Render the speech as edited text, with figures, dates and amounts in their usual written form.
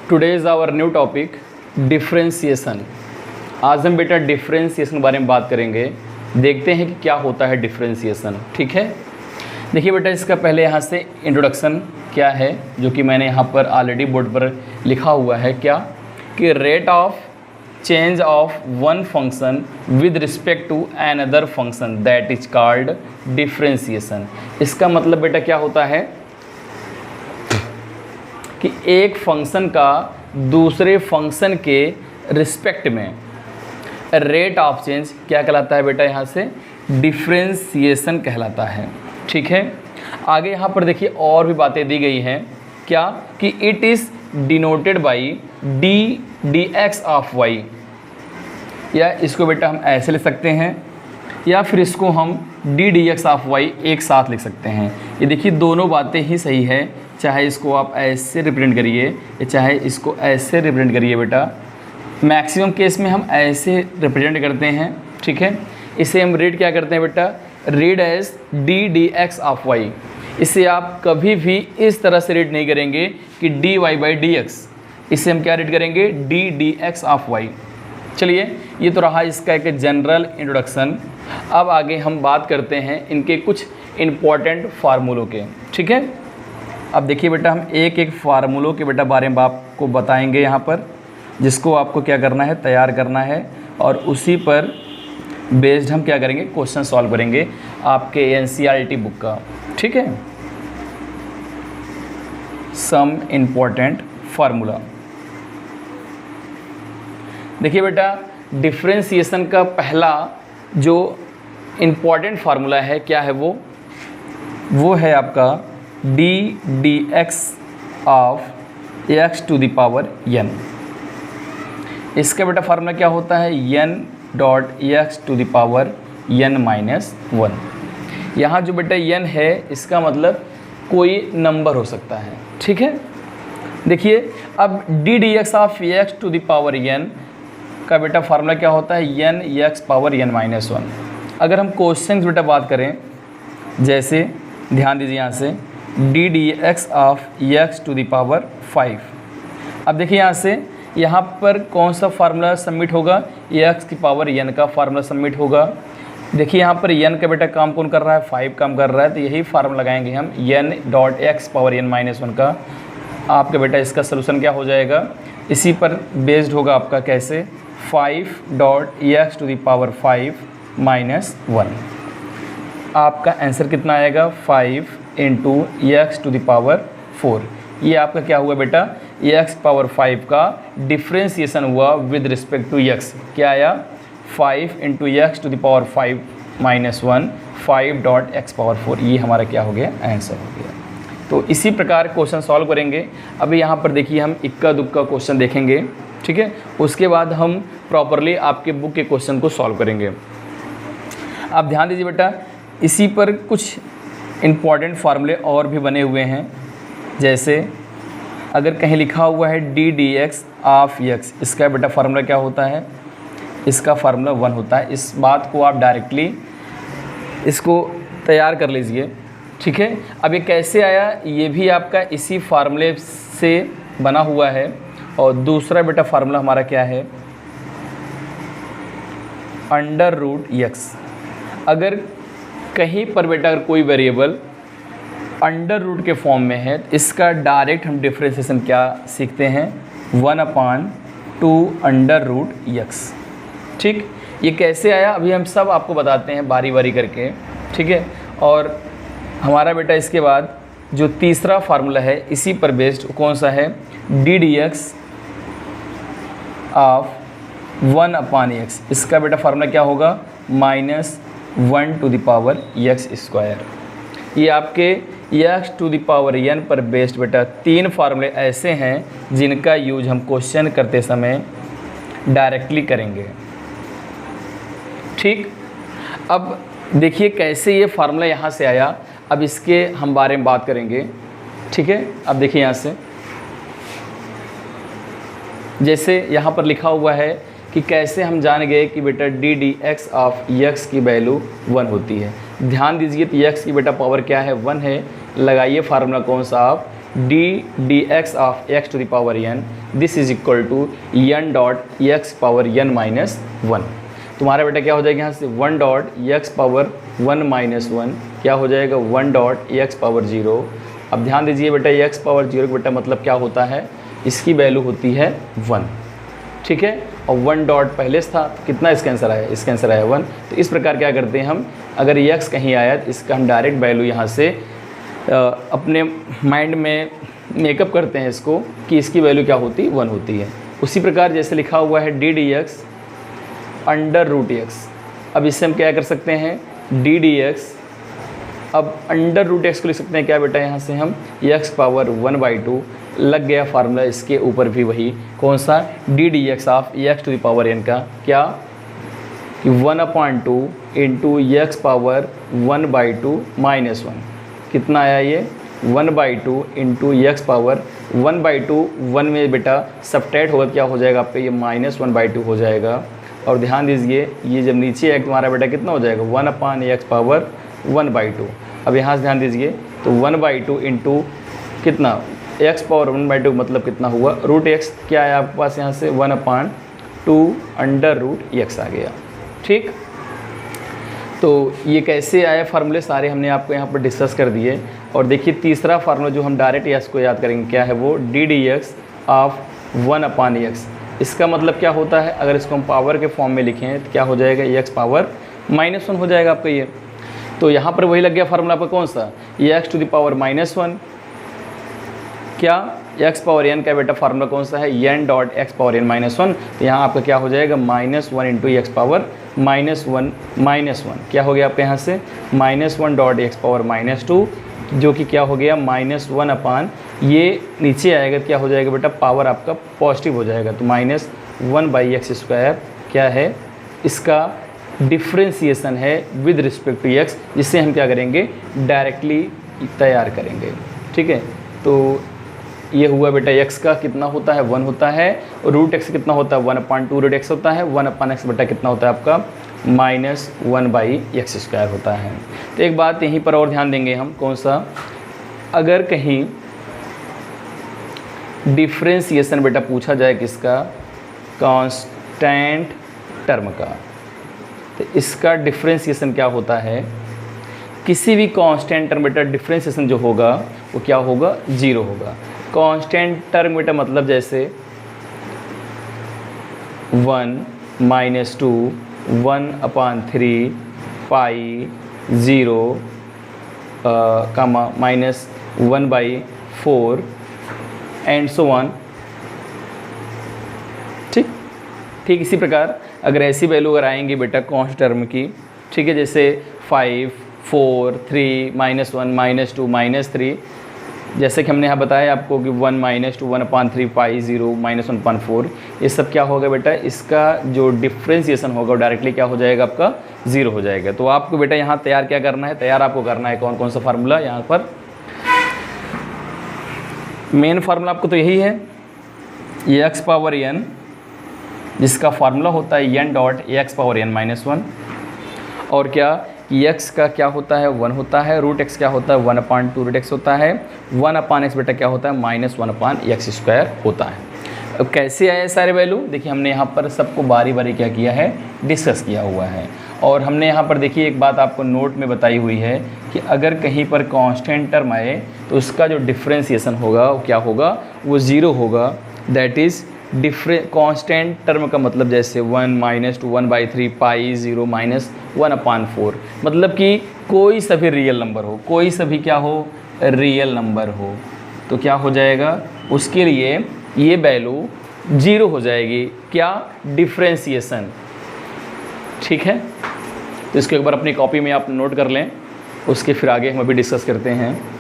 Today is our new topic differentiation. आज हम बेटा डिफ्रेंसिएशन के बारे में बात करेंगे। देखते हैं कि क्या होता है डिफ्रेंसिएशन। ठीक है, देखिए बेटा, इसका पहले यहाँ से इंट्रोडक्शन क्या है, जो कि मैंने यहाँ पर ऑलरेडी बोर्ड पर लिखा हुआ है। क्या कि rate of change of one function with respect to another function that is called differentiation. इसका मतलब बेटा क्या होता है कि एक फंक्शन का दूसरे फंक्शन के रिस्पेक्ट में रेट ऑफ चेंज क्या कहलाता है बेटा, यहाँ से डिफ्रेंसिएशन कहलाता है। ठीक है, आगे यहाँ पर देखिए और भी बातें दी गई हैं। क्या कि it is denoted by d d x of y, या इसको बेटा हम ऐसे लिख सकते हैं, या फिर इसको हम d d x of y एक साथ लिख सकते हैं। ये देखिए दोनों बातें ही सही है, चाहे इसको आप ऐसे रिप्रेजेंट करिए या चाहे इसको ऐसे रिप्रेजेंट करिए बेटा। मैक्सिमम केस में हम ऐसे रिप्रेजेंट करते हैं। ठीक है, इसे हम रीड क्या करते हैं बेटा, read as d d x of y. इसे आप कभी भी इस तरह से रीड नहीं करेंगे कि d y by d x. इसे हम क्या रीड करेंगे, d d x of y. चलिए, ये तो रहा इसका एक जनरल इंट्रोडक्शन। अब आगे हम बात करते हैं इनके कुछ इम्पॉर्टेंट फार्मूलों के। ठीक है, अब देखिए बेटा, हम एक एक फार्मूलों के बेटा बारे में आपको बताएंगे यहाँ पर, जिसको आपको क्या करना है, तैयार करना है, और उसी पर बेस्ड हम क्या करेंगे, क्वेश्चन सॉल्व करेंगे आपके एनसीईआरटी बुक का। ठीक है, सम इम्पॉर्टेंट फार्मूला। देखिए बेटा, डिफ्रेंसिएशन का पहला जो इम्पॉर्टेंट फार्मूला है, क्या है वो है आपका d d x of x to the power n. इसका बेटा फार्मूला क्या होता है, n dot x to the power n minus one. यहाँ जो बेटा एन है, इसका मतलब कोई नंबर हो सकता है। ठीक है, देखिए अब d d x of x to the power n का बेटा फार्मूला क्या होता है, n x power n minus one. अगर हम क्वेश्चन की बेटा बात करें, जैसे ध्यान दीजिए यहाँ से d d x of x to the power 5। अब देखिए यहाँ से यहाँ पर कौन सा फार्मूला सबमिट होगा, एक्स की पावर एन का फार्मूला सबमिट होगा। देखिए यहाँ पर एन का बेटा काम कौन कर रहा है, 5 काम कर रहा है, तो यही फार्मूला लगाएंगे हम, n dot x power n minus one का। आपका बेटा इसका सलूशन क्या हो जाएगा, इसी पर बेस्ड होगा आपका, कैसे, 5 dot x to the power 5 minus 1। आपका आंसर कितना आएगा, 5 into x to the power 4। ये आपका क्या हुआ बेटा, एक्स पावर 5 का डिफ्रेंसिएशन हुआ विद रिस्पेक्ट टू एक्स। क्या आया, 5 into x to the power 5 minus 1, 5 dot x power 4। ये हमारा क्या हो गया, आंसर हो गया। तो इसी प्रकार क्वेश्चन सॉल्व करेंगे। अभी यहाँ पर देखिए हम इक्का दुक्का क्वेश्चन देखेंगे। ठीक है, उसके बाद हम प्रॉपरली आपके बुक के क्वेश्चन को सॉल्व करेंगे। आप ध्यान दीजिए बेटा, इसी पर कुछ इम्पॉर्टेंट फार्मूले और भी बने हुए हैं। जैसे अगर कहीं लिखा हुआ है D d x of x, इसका बेटा फार्मूला क्या होता है, इसका फार्मूला 1 होता है। इस बात को आप डायरेक्टली इसको तैयार कर लीजिए। ठीक है, अब ये कैसे आया, ये भी आपका इसी फार्मूले से बना हुआ है। और दूसरा बेटा फार्मूला हमारा क्या है, अंडर रूट एक्स। अगर कहीं पर बेटा अगर कोई वेरिएबल अंडर रूट के फॉर्म में है, इसका डायरेक्ट हम डिफ्रेंसिएशन क्या सीखते हैं, 1/2 अंडर रूट एक्स। ठीक, ये कैसे आया अभी हम सब आपको बताते हैं बारी बारी करके। ठीक है, और हमारा बेटा इसके बाद जो तीसरा फार्मूला है, इसी पर बेस्ड कौन सा है, D d x of 1/x। इसका बेटा फार्मूला क्या होगा, -1 to the power x square. ये आपके x to the power n पर बेस्ड बेटा 3 फार्मूले ऐसे हैं जिनका यूज हम क्वेश्चन करते समय डायरेक्टली करेंगे। ठीक, अब देखिए कैसे ये फार्मूला यहाँ से आया, अब इसके हम बारे में बात करेंगे। ठीक है, अब देखिए यहाँ से, जैसे यहाँ पर लिखा हुआ है कि कैसे हम जान गए कि बेटा D d x of x की वैल्यू 1 होती है। ध्यान दीजिए, तो एक्स की बेटा पावर क्या है, 1 है। लगाइए फार्मूला कौन सा, आप dx of x to the power n this is equal to n dot x power n minus 1। तुम्हारा बेटा क्या हो जाएगा यहाँ से 1 डॉट x पावर 1 माइनस 1 क्या हो जाएगा 1 डॉट x पावर 0। अब ध्यान दीजिए बेटा x पावर 0 का बेटा मतलब क्या होता है, इसकी वैल्यू होती है 1, ठीक है। और 1 डॉट पहले था तो कितना इसका आंसर आया, इसका आंसर आया 1। तो इस प्रकार क्या करते हैं हम, अगर x कहीं आया तो इसका हम डायरेक्ट वैल्यू यहाँ से अपने माइंड में मेकअप करते हैं इसको कि इसकी वैल्यू क्या होती 1 होती है। उसी प्रकार जैसे लिखा हुआ है ddx अंडर रूट x, अब इससे हम क्या कर सकते हैं ddx, अब अंडर रूट x को लिख सकते हैं क्या बेटा, यहाँ से हम x पावर 1/2 लग गया फार्मूला, इसके ऊपर भी वही कौन सा ddx of x to the power n का क्या कि 1/2 इंटू x पावर 1/2 माइनस 1, कितना आया ये 1/2 इंटू x पावर 1/2, 1 में बेटा सब्ट्रैक्ट होगा क्या हो जाएगा आपका ये माइनस 1/2 हो जाएगा। और ध्यान दीजिए ये जब नीचे है तुम्हारा बेटा कितना हो जाएगा 1/x पावर 1/2। अब यहाँ से ध्यान दीजिए तो 1/2 इंटू कितना x पावर 1/2 मतलब कितना हुआ रूट x, क्या है आपके पास यहाँ से 1/2 अंडर रूट x आ गया, ठीक। तो ये कैसे आए फार्मूले सारे हमने आपको यहाँ पर डिस्कस कर दिए। और देखिए तीसरा फार्मूला जो हम डायरेक्ट x को याद करेंगे क्या है वो ddx ऑफ 1/x। इसका मतलब क्या होता है, अगर इसको हम पावर के फॉर्म में लिखें तो क्या हो जाएगा x पावर -1 हो जाएगा आपका ये। तो यहाँ पर वही लग गया फार्मूला आपका कौन सा x टू द पावर -1, क्या x पावर n का बेटा फार्मूला कौन सा है n dot x power n -1। तो यहाँ आपका क्या हो जाएगा -1 इंटू x पावर -1 क्या हो गया आपके यहाँ से -1 डॉट x पावर -2 जो कि क्या हो गया -1 अपान ये नीचे आएगा क्या हो जाएगा बेटा पावर आपका पॉजिटिव हो जाएगा। तो -1/x² क्या है इसका डिफ्रेंसिएशन है विद रिस्पेक्ट टू x, जिससे हम क्या करेंगे डायरेक्टली तैयार करेंगे, ठीक है। तो ये हुआ बेटा x का कितना होता है 1 होता है, और रूट x कितना होता है 1/2 रूट x होता है, 1/x बेटा कितना होता है आपका -1/x² होता है। तो एक बात यहीं पर और ध्यान देंगे हम कौन सा, अगर कहीं डिफ्रेंसिएशन बेटा पूछा जाए किसका कांस्टेंट टर्म का, तो इसका डिफ्रेंसिएशन क्या होता है, किसी भी कांस्टेंट टर्म बेटा डिफ्रेंसिएशन जो होगा वो क्या होगा 0 होगा। कांस्टेंट टर्म बेटा मतलब जैसे 1 -2 1/3 पाई 0 कामा -1/4 एंड सो ऑन, ठीक इसी प्रकार अगर ऐसी वैल्यू अगर आएंगी बेटा कांस्टेंट टर्म की, ठीक है, जैसे 5 4 3 -1 -2 -3, जैसे कि हमने यहाँ बताया आपको कि 1 -2 1/3 पाई 0 -1/4, ये सब क्या होगा बेटा इसका जो डिफ्रेंसिएशन होगा वो डायरेक्टली क्या हो जाएगा आपका 0 हो जाएगा। तो आपको बेटा यहाँ तैयार क्या करना है, तैयार आपको करना है कौन कौन सा फार्मूला, यहाँ पर मेन फार्मूला आपको तो यही है x पावर n, जिसका फार्मूला होता है n dot x power n -1, और क्या x का क्या होता है 1 होता है, रूट x क्या होता है 1/2 रूट x होता है, 1/x बेटा क्या होता है -1/x² होता है। अब कैसे आए सारे वैल्यू, देखिए हमने यहाँ पर सबको बारी बारी क्या किया है डिस्कस किया हुआ है। और हमने यहाँ पर देखिए एक बात आपको नोट में बताई हुई है कि अगर कहीं पर कांस्टेंट टर्म आए तो उसका जो डिफ्रेंसिएशन होगा वो क्या होगा वो 0 होगा। दैट इज़ कांस्टेंट टर्म का मतलब जैसे 1 -2 1/3 पाई 0 -1/4, मतलब कि कोई सभी रियल नंबर हो, कोई सभी क्या हो रियल नंबर हो, तो क्या हो जाएगा उसके लिए ये वैल्यू 0 हो जाएगी, क्या डिफ्रेंसिएशन, ठीक है। तो इसको एक बार अपनी कॉपी में आप नोट कर लें, उसके फिर आगे हम अभी डिस्कस करते हैं।